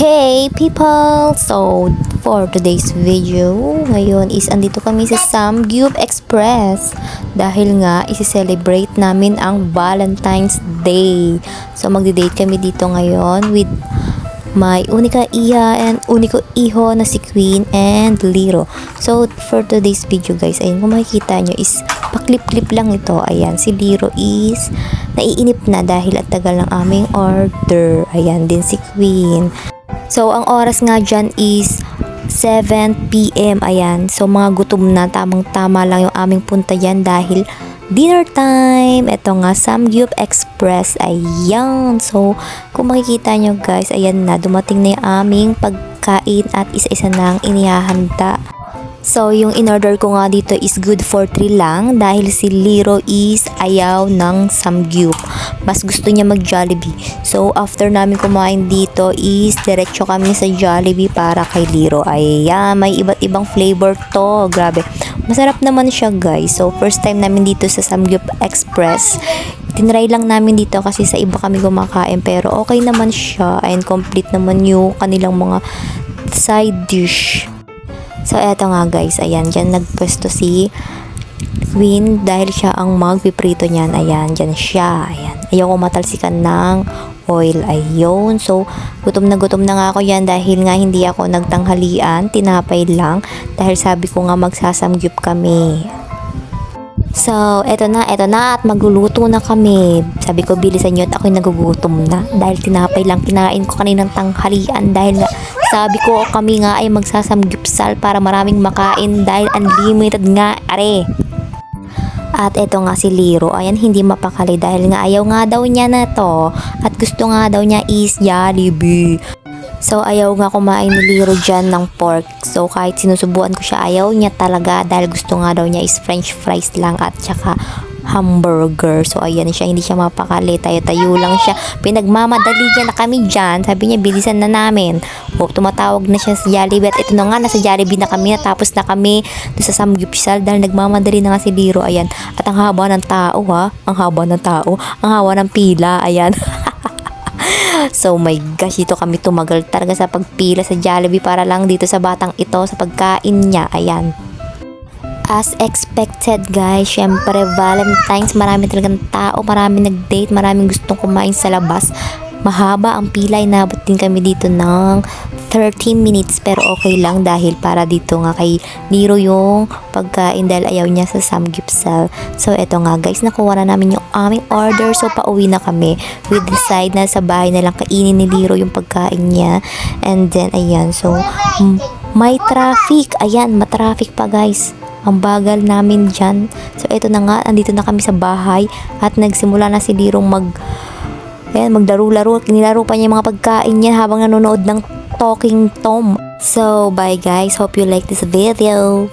Hey people! So, for today's video, ngayon is andito kami sa Samgyup Express dahil nga isi-celebrate namin ang Valentine's Day. So, magdi-date kami dito ngayon with my unika iya and uniko iho na si Queen and Liro. So, for today's video guys, ayun kung makikita nyo is paklip-clip lang ito. Ayan, si Liro is naiinip na dahil at tagal ng aming order. Ayan din si Queen. So, ang oras nga dyan is 7 p.m. Ayan. So, mga gutom na. Tamang-tama lang yung aming punta dyan dahil dinner time. Ito nga, Samgyup Express. Ayan. So, kung makikita nyo guys, ayan na. Dumating na yung aming pagkain at isa-isa nang inihahanda. So, yung in-order ko nga dito is good for 3 lang dahil si Liro is ayaw ng Samgyup. Mas gusto niya mag-Jollibee. So, after namin kumain dito is diretso kami sa Jollibee para kay Liro. Ayan, may iba't ibang flavor to. Grabe. Masarap naman siya guys. So, first time namin dito sa Samgyup Express. Tinry lang namin dito kasi sa iba kami kumakain pero okay naman siya and complete naman yung kanilang mga side dish. So, eto nga guys, ayan, dyan nagpwesto si Queen dahil siya ang magpiprito niyan. Ayan, dyan siya. Ayan, ayaw ko matalsikan ng oil. Ayun. So, gutom na nga ako yan dahil nga hindi ako nagtanghalian. Tinapay lang dahil sabi ko nga magsasamgyup kami. So, eto na at magluluto na kami. Sabi ko, bilisan nyo at ako'y nagugutom na. Dahil tinapay lang kinain ko kaninang tanghalian dahil nga sabi ko kami nga ay magsasamgyupsal para maraming makain dahil unlimited nga, are. At eto nga si Liro, ayan hindi mapakali dahil nga ayaw nga daw niya na to at gusto nga daw niya is Jollibee. So, ayaw nga kumain ni Liro dyan ng pork. So, kahit sinusubuan ko siya, ayaw niya talaga dahil gusto nga daw niya is french fries lang at saka hamburger. So, ayan siya, hindi siya mapakali. Tayo-tayo lang siya. Pinagmamadali niya na kami dyan. Sabi niya, bilisan na namin. O, tumatawag na siya sa Jollibee. At ito na nga, nasa Jollibee na kami. Natapos na kami doon sa Samgyupsal dahil nagmamadali na nga si Liro. Ayan. At ang haba ng tao, ha? Ang haba ng tao. Ang haba ng pila. Ayan. So my gosh, dito kami tumagal talaga sa pagpila sa Jollibee para lang dito sa batang ito sa pagkain niya. Ayan. As expected guys, syempre Valentine's, marami talagang tao, marami nag-date, maraming gustong kumain sa labas. Mahaba ang pila, inabot din kami dito ng 30 minutes pero okay lang dahil para dito nga kay Liro yung pagkain dahil ayaw niya sa Samgyupsal. So eto nga guys, nakuha na namin yung aming order, so pauwi na kami. We decide na sa bahay na lang kainin ni Liro yung pagkain niya. And then ayan, so may traffic, ayan, matraffic pa guys. Ang bagal namin dyan. So eto na nga, andito na kami sa bahay at nagsimula na si Lirong magdaro-laro. Nilaro pa niya yung mga pagkain niya habang nanonood ng Talking Tom. So, bye guys. Hope you like this video.